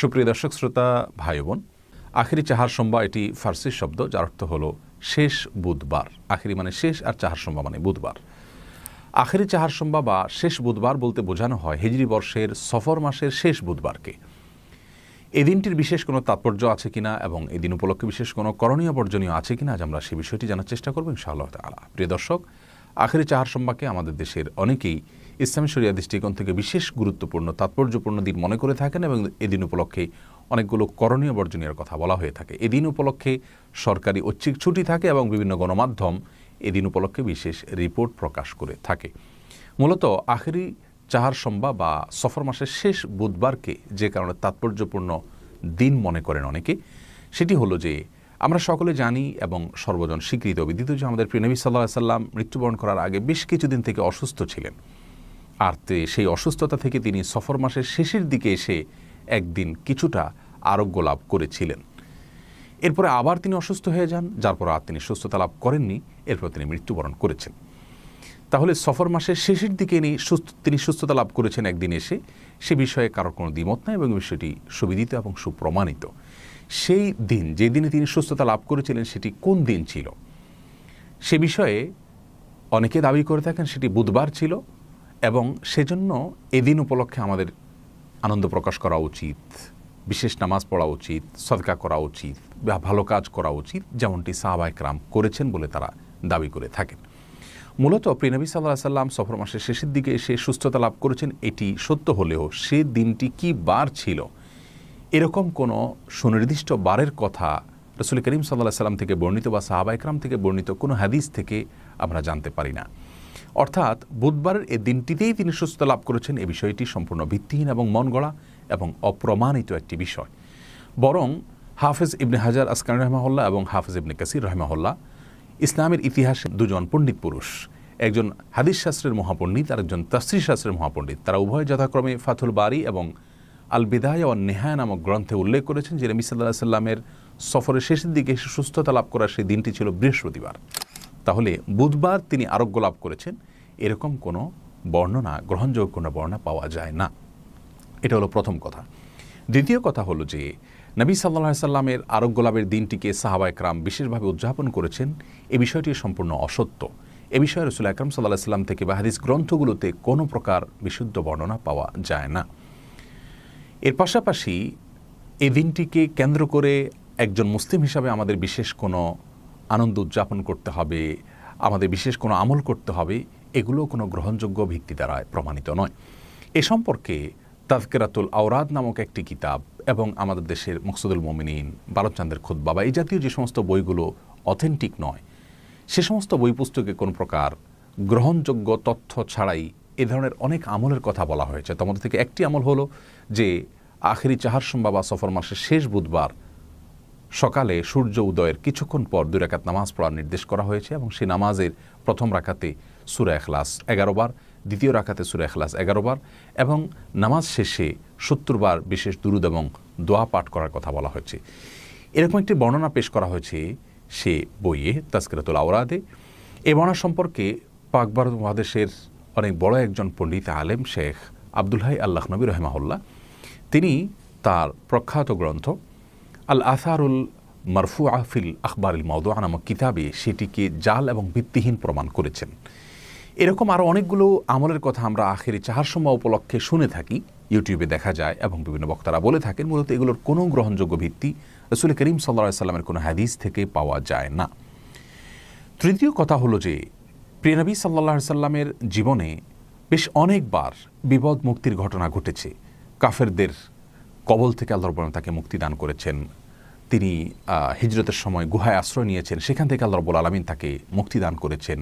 সুপ্রিয় দর্শক শ্রোতা ভাই বোন, আখেরি চাহার সোমবার এটি ফার্সি শব্দ যার অর্থ হলো শেষ বুধবার। আখেরি মানে শেষ আর চাহার সোমবার মানে বুধবার। আখেরি চাহার সোমবার বা শেষ বুধবার বলতে বোঝানো হয় হিজরি বর্ষের সফর মাসের শেষ বুধবারকে। এই দিনটির বিশেষ কোনো তাৎপর্য আছে কিনা এবং এই দিন উপলক্ষে বিশেষ কোনো করণীয় বর্জনীয় আছে কিনা আজ আমরা সেই বিষয়টি জানার চেষ্টা করব ইনশাআল্লাহ তাআলা। প্রিয় দর্শক, আখেরি চাহার সোমবারকে আমাদের দেশের অনেকেই ইসলামী শরিয়া দৃষ্টিকোণ থেকে বিশেষ গুরুত্বপূর্ণ তাৎপর্যপূর্ণ দিন মনে করে থাকেন এবং এদিন উপলক্ষে অনেকগুলো করণীয় বর্জনীয় কথা বলা হয়ে থাকে। এদিন উপলক্ষে সরকারি ঐচ্ছিক ছুটি থাকে এবং বিভিন্ন গণমাধ্যম এদিন উপলক্ষে বিশেষ রিপোর্ট প্রকাশ করে থাকে। মূলত আখেরি চাহার সোমবার বা সফর মাসের শেষ বুধবারকে যে কারণে তাৎপর্যপূর্ণ দিন মনে করেন অনেকে, সেটি হলো যে আমরা সকলে জানি এবং সর্বজন স্বীকৃত বিদিত যে আমাদের প্রিয় নবী সাল্লাল্লাহু আলাইহি সাল্লাম মৃত্যুবরণ করার আগে বেশ কিছুদিন থেকে অসুস্থ ছিলেন। আর সেই অসুস্থতা থেকে তিনি সফর মাসের শেষের দিকে এসে একদিন কিছুটা আরোগ্য লাভ করেছিলেন। এরপরে আবার তিনি অসুস্থ হয়ে যান, যার পর আর তিনি সুস্থতা লাভ করেননি, এরপর তিনি মৃত্যুবরণ করেছেন। তাহলে সফর মাসের শেষের দিকে তিনি সুস্থতা লাভ করেছেন একদিন এসে, সে বিষয়ে কারোর কোনো দ্বিমত নাই এবং বিষয়টি সুবিদিত এবং সুপ্রমাণিত। সেই দিন যে দিনে তিনি সুস্থতা লাভ করেছিলেন সেটি কোন দিন ছিল সে বিষয়ে অনেকে দাবি করে থাকেন সেটি বুধবার ছিল এবং সেজন্য এদিন উপলক্ষে আমাদের আনন্দ প্রকাশ করা উচিত, বিশেষ নামাজ পড়া উচিত, সদকা করা উচিত বা ভালো কাজ করা উচিত, যেমনটি সাহাবায়ে কেরাম করেছেন বলে তারা দাবি করে থাকেন। মূলত প্রিয় নবী সাল্লাল্লাহু আলাইহি সাল্লাম সফর মাসের শেষের দিকে এসে সুস্থতা লাভ করেছেন এটি সত্য হলেও সে দিনটি কি বার ছিল এরকম কোনো সুনির্দিষ্ট বারের কথা রাসূল করিম সাল্লাল্লাহু আলাইহি সাল্লাম থেকে বর্ণিত বা সাহাবায়ে কেরাম থেকে বর্ণিত কোনো হাদিস থেকে আমরা জানতে পারি না। অর্থাৎ বুধবারের এই দিনটিতেই তিনি সুস্থতা লাভ করেছেন এই বিষয়টি সম্পূর্ণ ভিত্তিহীন এবং মন গড়া এবং অপ্রমাণিত একটি বিষয়। বরং হাফেজ ইবনে হাজার আসকালানি রাহিমাহুল্লাহ এবং হাফেজ ইবনে কাসির রাহিমাহুল্লাহ ইসলামের ইতিহাসে দুজন পণ্ডিত পুরুষ, একজন হাদিস শাস্ত্রের মহাপণ্ডিত আর একজন তাফসীর শাস্ত্রের মহাপণ্ডিত, তারা উভয় যথাক্রমে ফাথুল বারি এবং আল বিদায়া ওয়ান নেহায়া নামক গ্রন্থে উল্লেখ করেছেন যে নবী সাল্লাল্লাহু আলাইহি সাল্লামের সফরের শেষের দিকে এসে সুস্থতা লাভ করার সেই দিনটি ছিল বৃহস্পতিবার। তাহলে বুধবার তিনি আরোগ্য লাভ করেছেন এরকম কোনো বর্ণনা, গ্রহণযোগ্য কোনো বর্ণনা পাওয়া যায় না। এটা হলো প্রথম কথা। দ্বিতীয় কথা হলো যে নবী সাল্লাল্লাহু আলাইহি সাল্লামের আরোগ্য লাভের দিনটিকে সাহাবায়ে কেরাম বিশেষভাবে উদযাপন করেছেন এই বিষয়টি সম্পূর্ণ অসত্য। এ বিষয়ে রাসূল আকরাম সাল্লাল্লাহু আলাইহি সাল্লাম থেকে বা হাদিস গ্রন্থগুলোতে কোনো প্রকার বিশুদ্ধ বর্ণনা পাওয়া যায় না। এর পাশাপাশি এই দিনটিকে কেন্দ্র করে একজন মুসলিম হিসাবে আমাদের বিশেষ কোনো আনন্দ উদযাপন করতে হবে, আমাদের বিশেষ কোনো আমল করতে হবে, এগুলো কোনো গ্রহণযোগ্য ভিত্তি দ্বারা প্রমাণিত নয়। এ সম্পর্কে তাযকিরাতুল আওরাদ নামক একটি কিতাব এবং আমাদের দেশের মকসুদুল মুমিনিন, বারোচান্দের খুতবা বা এই জাতীয় যে সমস্ত বইগুলো অথেন্টিক নয় সে সমস্ত বই পুস্তকে কোনো প্রকার গ্রহণযোগ্য তথ্য ছাড়াই এ ধরনের অনেক আমলের কথা বলা হয়েছে। তার মধ্যে থেকে একটি আমল হলো যে আখেরি চাহার সোমবার বা সফর মাসের শেষ বুধবার সকালে সূর্য উদয়ের কিছুক্ষণ পর 2 রাকাত নামাজ পড়ার নির্দেশ করা হয়েছে এবং সেই নামাজের প্রথম রাকাতে সূরা ইখলাস 11 বার, দ্বিতীয় রাকাতে সূরা ইখলাস 11 বার এবং নামাজ শেষে 70 বার বিশেষ দুরূদ এবং দোয়া পাঠ করার কথা বলা হয়েছে। এরকম একটি বর্ণনা পেশ করা হয়েছে সে বইয়ে তাযকিরাতুল আওরাদে। এই বর্ণনা সম্পর্কে পাক ভারত মহাদেশের অনেক বড় একজন পণ্ডিত আলেম শেখ আব্দুল হাই আল লাখনবী রাহিমাহুল্লাহ তিনি তার প্রখ্যাত গ্রন্থ আল আসারুল মারফুআ ফিল আখবারিল মাওদুআ নামক কিতাবে সেটিকে জাল এবং ভিত্তিহীন প্রমাণ করেছেন। এরকম আরও অনেকগুলো আমলের কথা আমরা আখেরি চাহার সোমবার উপলক্ষে শুনে থাকি, ইউটিউবে দেখা যায় এবং বিভিন্ন বক্তারা বলে থাকেন। মূলত এগুলোর কোনো গ্রহণযোগ্য ভিত্তি রাসূল করিম সাল্লাল্লাহু আলাইহি সাল্লামের কোনো হাদিস থেকে পাওয়া যায় না। তৃতীয় কথা হলো যে প্রিয় নবী সাল্লাল্লাহু আলাইহি সাল্লামের জীবনে বেশ অনেকবার বিপদ মুক্তির ঘটনা ঘটেছে। কাফেরদের কবল থেকে আল্লাহ রাব্বুল আলামিন তাকে মুক্তি দান করেছেন। তিনি হিজরতের সময় গুহায় আশ্রয় নিয়েছেন, সেখান থেকে আল্লাহ রাব্বুল আলামিন তাকে মুক্তি দান করেছেন।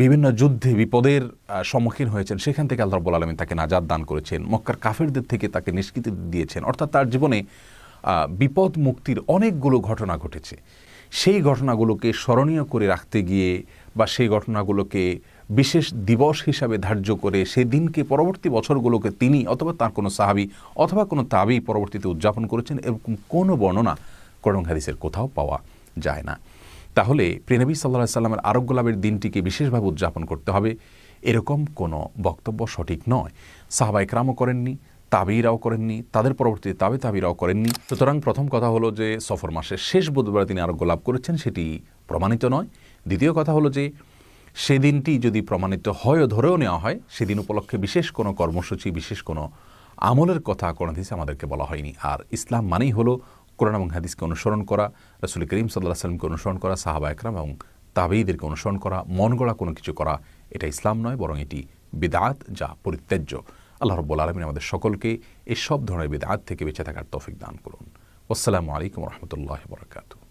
বিভিন্ন যুদ্ধে বিপদের সম্মুখীন হয়েছেন, সেখান থেকে আল্লাহ রাব্বুল আলামিন তাকে নাজাত দান করেছেন। মক্কার কাফেরদের থেকে তাকে নিষ্কৃতি দিয়েছেন। অর্থাৎ তার জীবনে বিপদ মুক্তির অনেকগুলো ঘটনা ঘটেছে। সেই ঘটনাগুলোকে স্মরণীয় করে রাখতে গিয়ে বা সেই ঘটনাগুলোকে বিশেষ দিবস হিসাবে ধার্য করে সেই দিনকে পরবর্তী বছরগুলোকে তিনি অথবা তার কোনো সাহাবী অথবা কোনো তাবী পরবর্তীতে উদযাপন করেছেন এরকম কোনো বর্ণনা কোরআন হাদিসের কোথাও পাওয়া যায় না। তাহলে প্রিয় নবী সাল্লাল্লাহু আলাইহি সাল্লামের আরোগ্য লাভের দিনটিকে বিশেষভাবে উদযাপন করতে হবে এরকম কোনো বক্তব্য সঠিক নয়। সাহাবায়ে কেরামও করেননি, তাবিরাও করেননি, তাদের পরবর্তীতে তাবিরাও করেননি। সুতরাং প্রথম কথা হলো যে সফর মাসের শেষ বুধবারে তিনি আরোগ্য লাভ করেছেন, সেটি প্রমাণিত নয়। দ্বিতীয় কথা হলো যে সেদিনটি যদি প্রমাণিত হয় ও ধরেও নেওয়া হয়, সেদিন উপলক্ষে বিশেষ কোনো কর্মসূচি, বিশেষ কোনো আমলের কথা কোন হাদিসে আমাদেরকে বলা হয়নি। আর ইসলাম মানেই হলো কোরআন এবং হাদিসকে অনুসরণ করা, রাসূল করিম সাল্লাল্লাহু আলাইহি ওয়াসাল্লামকে অনুসরণ করা, সাহাবা একরাম এবং তাবেঈদেরকে অনুসরণ করা, মন গড়া কোনো কিছু করা এটা ইসলাম নয়, বরং এটি বিদআত, যা পরিত্যাজ্য। আল্লাহ রাব্বুল আলামিন আমাদের সকলকে এই সব ধরনের বিদআত থেকে বেঁচে থাকার তৌফিক দান করুন। আসসালামু আলাইকুম ওয়া রাহমাতুল্লাহি ওয়া বারাকাতুহু।